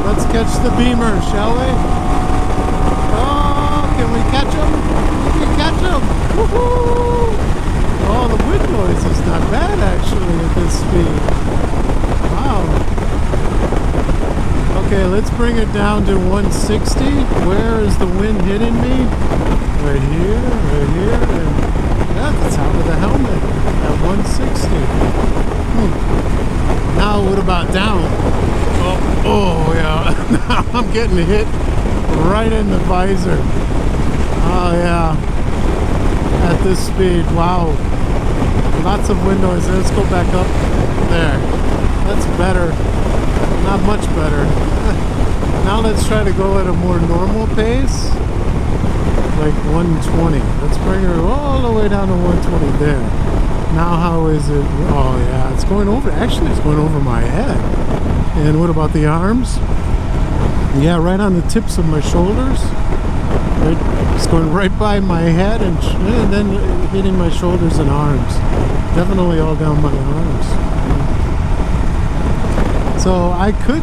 Let's catch the beamer, shall we? Oh, can we catch him? We can catch him! Woohoo! Oh, the wind noise is not bad actually at this speed. Wow. Okay, let's bring it down to 160. Where is the wind hitting me? Right here, and yeah, the top of the helmet at 160. Now what about down? Oh yeah, now I'm getting hit right in the visor. Oh yeah, at this speed, wow. Lots of wind noise. Let's go back up there. That's better. Not much better. Now let's try to go at a more normal pace. Like 120. Let's bring her all the way down to 120 there. Now how is it? Oh yeah, it's going over. Actually, it's going over my head. And what about the arms? Yeah, right on the tips of my shoulders. Right, it's going right by my head and then hitting my shoulders and arms. Definitely all down my arms. So I could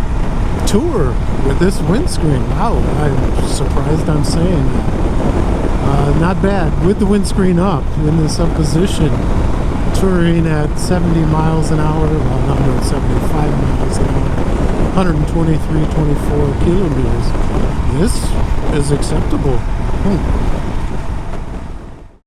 tour with this windscreen. Wow, I'm surprised I'm saying that. Not bad. With the windscreen up, in this up position, touring at 70 miles an hour, well not really 75 miles an hour, 123, 24 kilometers. This is acceptable.